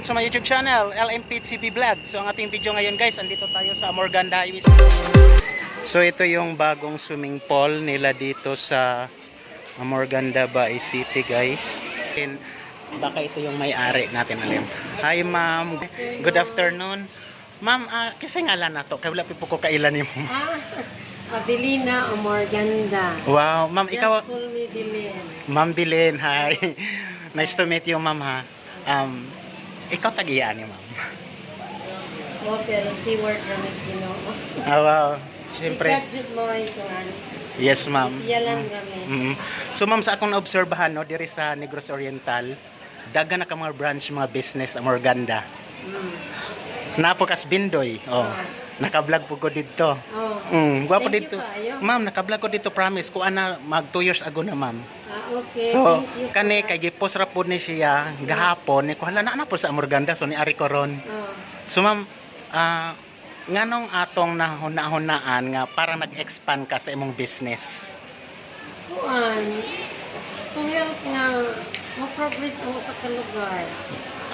Sa my YouTube channel, LMP TV Vlog. So ang ating video ngayon guys, andito tayo sa Morganda Highway. So ito yung bagong swimming pool nila dito sa Morganda Bay City guys. And baka ito yung may-ari natin alam. Hi ma'am, good afternoon. Ma'am, kasi ngalan na to, kaya wala po ko kailan yung Abilina o Morganda. wow, ma'am, Just ikaw call me Bilin. Ma'am Bilin, hi. Nice to meet you ma'am ha. Ikaw tagiyan ni ma'am. Oh, pero steward rames Ginoo. Wow, siyempre. Sikadjud mo ito ano. Yes ma'am. Iyalan rames. So ma'am, sa akong naobserbahan no, diri sa Negros Oriental, daghan na ka mga branch, mga business sa Morganda. Napokas Bindoy. Oh. Naka-vlog po ko dito. Gwapo Thank dito. you kayo. Ma'am, naka-vlog ko dito, promise. Kuan na mag 2 years ago na, ma'am. Okay. So, thank you kani po. kay gipos ra pud ni siya gahapon ni kuhala na po sa Morganda so ni ari ko ron. So ma'am, nganong atong nahuna-hunaan nga parang nag-expand ka sa imong business? Kuan. Kung hirap nga mag-progress ang sa kalugar.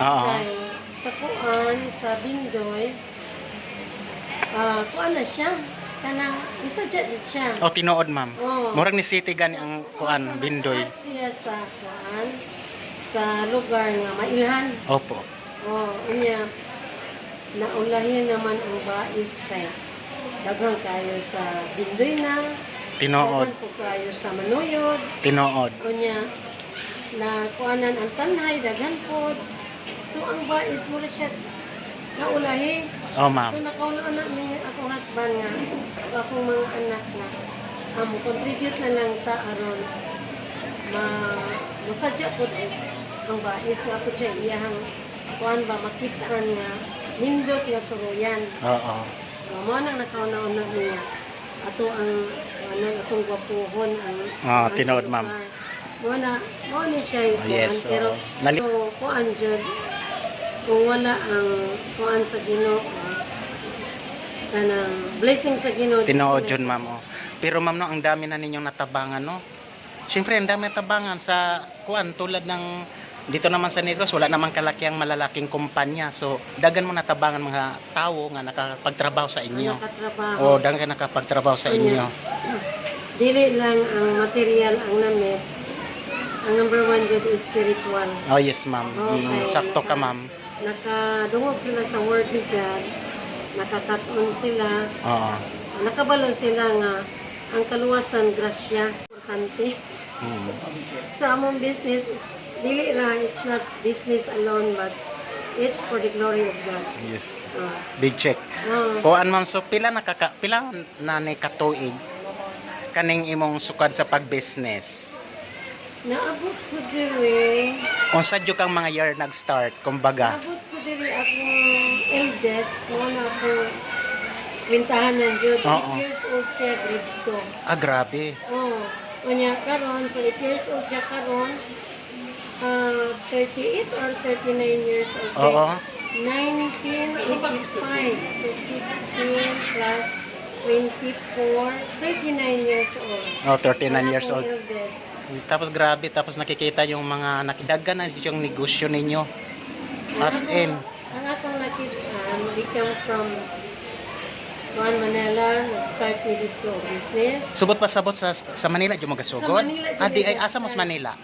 Oo. Kay sa kuan, sa Bindoy, kuan na siya. Kanang isa dyan siya. O tinuod ma'am. Oo. Murag ni City gani ang kuan Bindoy. Siya sa kuan sa lugar nga mailhan. Opo. Unya naulahin naman ang bais kay daghang kayo sa Bindoy na. Tinuod. Daghan po kayo sa Manuyod. Tinuod. Unya na kuanan ang tanhay daghan po. So ang bais mo na siya naulahi. Oh ma'am. So nakauna na ni akong husband nga akong mga anak na contribute na lang ta aron masadya po ang bais na po siya iyahang kuan ba makitaan nga nindot nga suruyan. Oo. Mo nang nakauna-una niya ato ang atong gwapuhon ang tinuod ma'am. Mo ni siya yung kuan, Yes. pero so kuan jud kung wala ang kuan sa Ginoo kanang blessing sa Ginoo Tinuod jud ma'am. Oh. Pero ma'am no, ang dami na ninyong natabangan no. Siyempre ang dami natabangan sa kuan tulad ng dito naman sa Negros wala namang kalakiang malalaking kumpanya. So dagan mo natabangan mga tao nga nakapagtrabaho sa inyo. nakatrabaho. Dagan nakapagtrabaho sa inyo. Dili lang ang material ang namit. Ang number one jud is spiritual. Oh yes ma'am. Okay. Sakto ka ma'am. Nakadungog sila sa word of God. Nakakaton sila. Oo. Nakabalo sila nga ang kaluwasan grasya importante. Sa among business dili ra it's not business alone but it's for the glory of God. Yes. Ah. Big check. Kuan ma'am, so pila na ni katuig kaning imong sukad sa pag-business? Naabot ko diri. Unsa jud kang mga year nag-start kumbaga? Naabot ko diri akong eldest mo na ako wintahan ng Jud. 8 years old siya, grade 2. Grabe. Kanya karon sa 8 years old siya karon 38 or 39 years old. Oo. 1985. So 15 plus 24, 39 years old. 39 years old. Akong eldest. Tapos grabe, tapos nakikita yung mga nakidagan na yung negosyo ninyo. As in. Ang akong nakita, we come from Manila, nag-start me dito business. Subot pa sabot sa Manila, yung magasugod? Sa Manila, Di ay dyan asa mo sa Manila?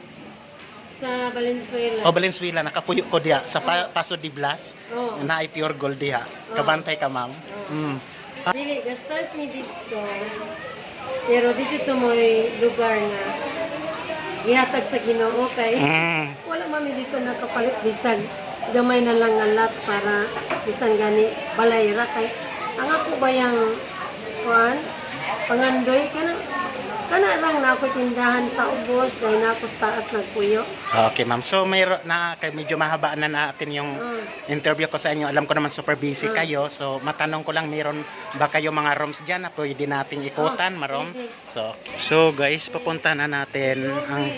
Sa Valenzuela. Valenzuela, nakapuyo ko diha sa Paso de Blas. Oo. Na ay pure gold diha. Kabantay ka ma'am. Dili, nag-start me dito. Pero dito to may lugar nga gihatag sa Ginoo kay wala mami dito nakapalit bisag gamay na lang nga lot para bisang gani balay ra kay ang ako bayang kuan pangandoy kana lang na ako tindahan sa ubos dahil na ako sa taas nagpuyo. Okay ma'am. So mayro na kay medyo mahaba na natin yung interview ko sa inyo. Alam ko naman super busy kayo. So matanong ko lang, mayroon ba kayo mga rooms diyan na pwede nating ikutan, marom? So guys, papunta na natin ang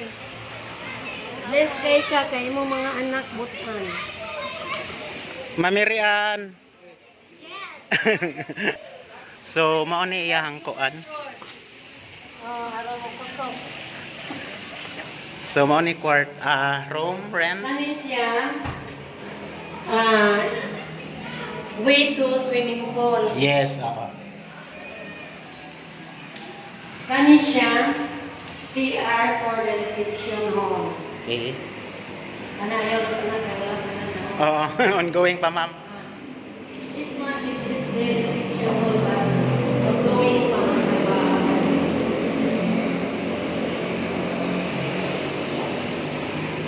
Bless kay ka kay mo mga anak butan. Mamirian. So mao ni iyang kuan. Araw mo kusog. So mao ni room rent. Kani siya Ah, way to swimming pool. Yes, oo. Kani siya, CR for the reception hall. Okay. Ano ayaw sa na kaya wala na. Oo, ongoing pa, ma'am. This one is the reception hall but ongoing pa ang trabaho.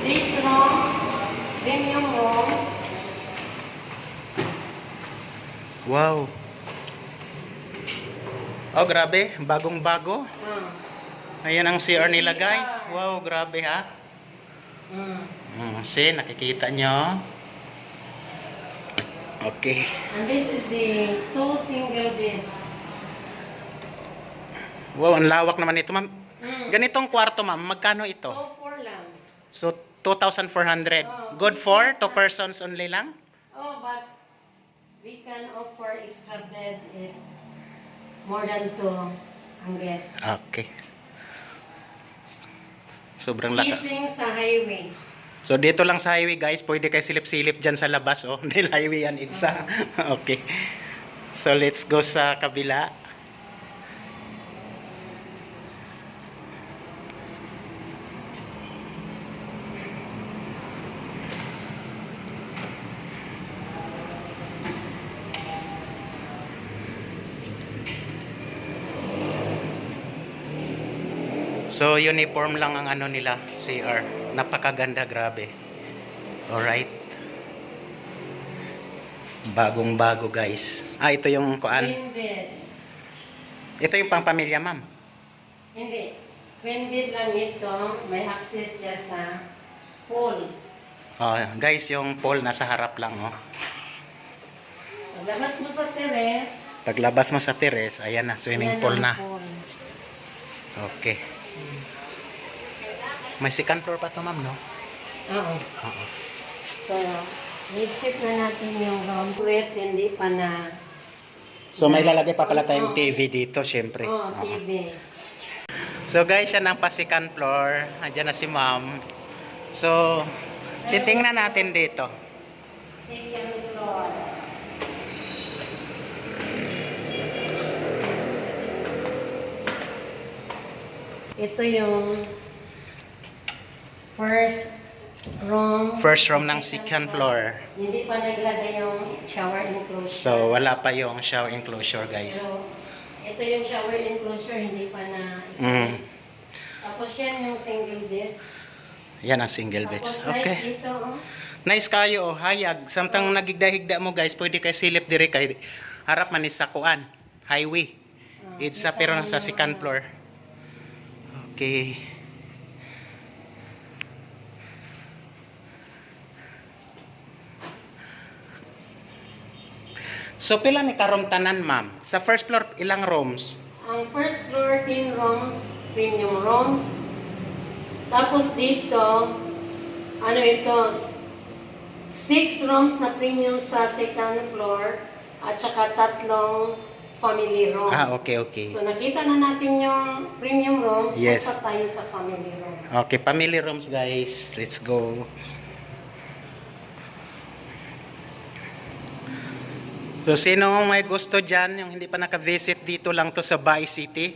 This room, premium room. Wow. Oh, grabe. Bagong-bago. Ayan ang CR nila, guys. Wow, grabe, ha? See, nakikita nyo. Okay. And this is the two single beds. Wow, ang lawak naman ito, ma'am. Ganitong kwarto, ma'am. Magkano ito? 2-4 lang. So, 2,400. Oh, Good for 2 persons only lang? Oh, but we can offer extra bed if more than 2 ang guest. Okay. Sobrang lakas. Kissing sa highway. So, dito lang sa highway, guys. Pwede kayo silip-silip dyan sa labas, oh. Dahil highway yan, itsa. Okay. So, let's go sa kabila. So, uniform lang ang ano nila, CR. Napakaganda, grabe. Alright. Bagong-bago, guys. Ah, ito yung kuan. Queen bed. Ito yung pang-pamilya, ma'am. Hindi. Queen bed lang ito. May access siya sa pool. Oh, guys, yung pool nasa harap lang, oh. Paglabas mo sa terrace, Paglabas mo sa terrace, ayan na, swimming yan pool ang na. pool. Okay. May second floor pa to, ma'am, no? Oo. Oo. So, mid-set na natin yung room. Wait, hindi pa na. So, may lalagay pa pala tayong TV dito, syempre. Oh, Oo. TV. So, guys, yan ang pa second floor. Andiyan na si ma'am. So, titingnan natin dito. Second floor. Ito yung first room. First room ng second floor. Hindi pa naglagay yung shower enclosure. So, wala pa yung shower enclosure, guys. Pero, ito yung shower enclosure, hindi pa na. Tapos yan yung single beds. Yan ang single beds. Tapos nice Okay. dito, oh. Nice kayo, oh. Hayag. Samtang nagigda-higda mo, guys, pwede kayo silip dire kay harap man ni sa kuan, highway. It's sa pero nasa second floor. Okay. So, pila ni karom tanan, ma'am? Sa first floor, ilang rooms? Ang first floor, 10 rooms, premium rooms. Tapos dito, ano ito, 6 rooms na premium sa second floor at saka 3 family room. Ah, okay, okay. So nakita na natin yung premium rooms, Yes. punta tayo sa family room. Okay, family rooms, guys. Let's go. So, sino may gusto dyan, yung hindi pa naka-visit dito lang to sa Bay City.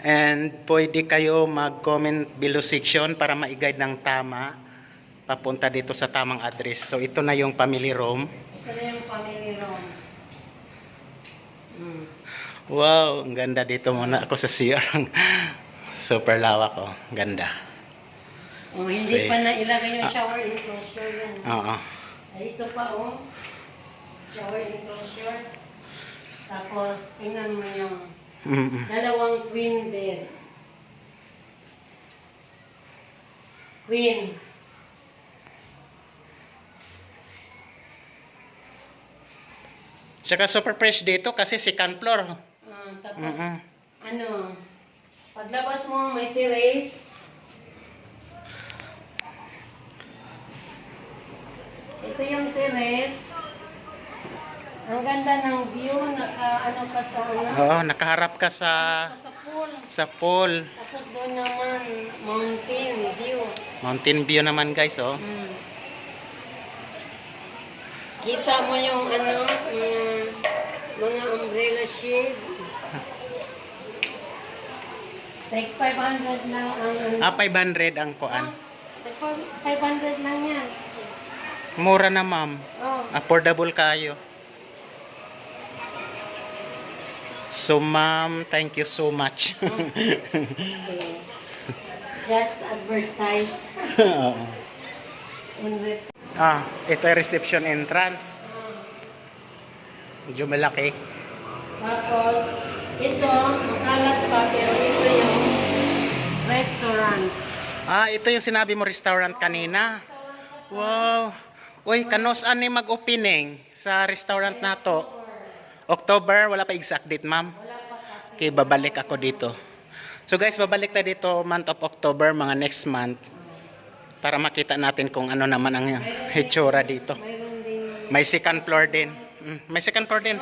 And pwede kayo mag-comment below section para ma-guide ng tama papunta dito sa tamang address. So, ito na yung family room. Ito na yung family room. Wow, ang ganda dito muna ako sa CR. Super lawak, oh. Ganda. Oh, hindi See. pa na ilagay yung shower enclosure yan. Oo. Ay, ito pa, oh. Shower enclosure. Tapos, tingnan mo yung dalawang queen bed. Queen. Tsaka super fresh dito kasi second floor. Tapos, ano, paglabas mo, may terrace. Ito yung terrace. Ang ganda ng view, naka-ano ka sa, Oo, nakaharap ka sa sa pool. pool. Tapos doon naman, mountain view. Mountain view naman, guys, oh. Kita mo yung ano, mga umbrella shade. Like 500 lang ang ano. 500 ang kuan. Like 500 lang yan. Mura na, ma'am. Oh. Affordable kayo. So, ma'am, thank you so much. Okay. Just advertise. Oo. In Ito ay reception entrance. Medyo malaki. Tapos, ito, makalat pa, pero ito yung restaurant. Ito yung sinabi mo restaurant kanina. Wow. Uy, kanos-an ni mag-opening sa restaurant na to? October, wala pa exact date, ma'am. Okay, babalik ako dito. So guys, babalik tayo dito month of October, mga next month. Para makita natin kung ano naman ang hitsura dito. Mayroon din May second floor din. May second floor din.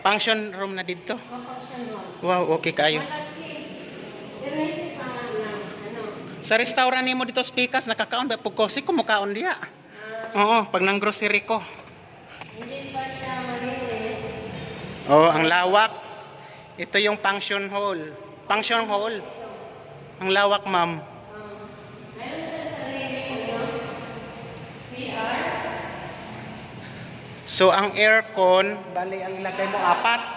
Function room na dito. function hall. Wow, okay kayo. Pero hindi pa lang, ano, Sa restaurant nimo dito speakers, nakakaon ba po ko? Si kumukaon diya. Oo, pag nang grocery ko. hindi pa siya malinis. Oh, ang lawak. Ito yung function hall. Function hall. Ang lawak, ma'am. Mayroon siya sarili, ano, CR. So, ang aircon, bali ang ilagay mo 4.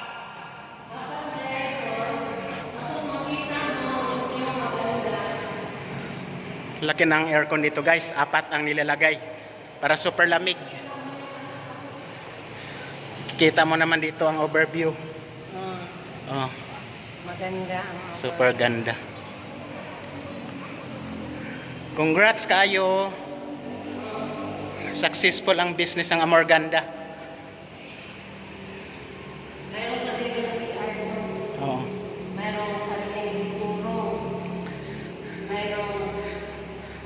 Laki ng aircon dito, guys. 4 ang nilalagay. Para super lamig. Kita mo naman dito ang overview. Oh, Maganda ang super ganda. Congrats kayo. Successful ang business ng Amorganda. Mayroon sarili na CR doon. Oh. Mayroong sariling dressing room.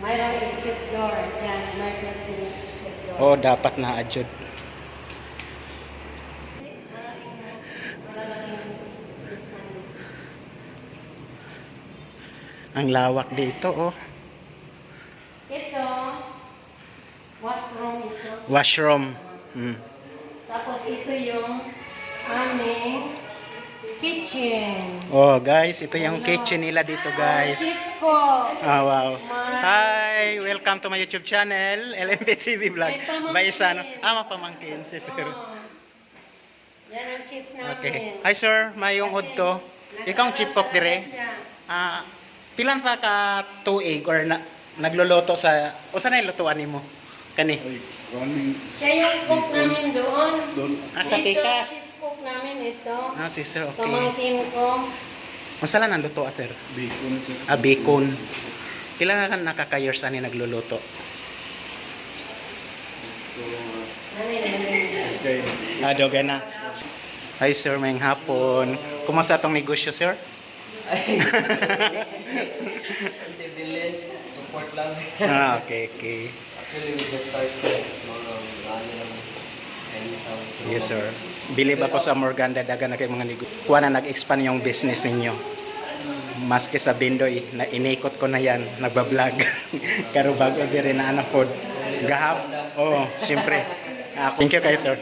Mayroong exit door dyan. Emergency exit door. Oh, dapat na adjud. Ang lawak dito, oh. Ito, washroom ito. Washroom. Tapos ito yung aming kitchen. Oh, guys, ito yung kitchen nila dito, guys. Chief ko. Wow. Hi, welcome to my YouTube channel, LMP TV Vlog. May pamangkin. By Isano. Mapamangkin si sir. Oh. Yan ang chief namin. Okay. Hi, sir. Mayong udto. Ikaw ang chief cook dire. Pilan pa ka tuig or nagluluto sa usa na lutuan nimo? Kani. Siya yung cook namin doon. Sa Pikas. Ito, chief cook namin ito. Si sir, okay. Pamangkin ko. Unsa lang ang luto, sir? Bacon, sir. Bacon. Pila na kan nakaka-years ani nagluluto? Okay. Doga na. Hi, sir. Mayang hapon. Kumusta tong negosyo, sir? Hindi bilhin. Support lang. Okay. Actually, we just started. Yes, sir. Believe ako sa Morganda, daga na kay mga negosyo. Kuha na nag-expand yung business ninyo. Maski sa Bindoy, na inikot ko na yan, nagbablog. Karo bago din rin na anak po. Gahap. Oo, syempre. Thank you kayo, sir.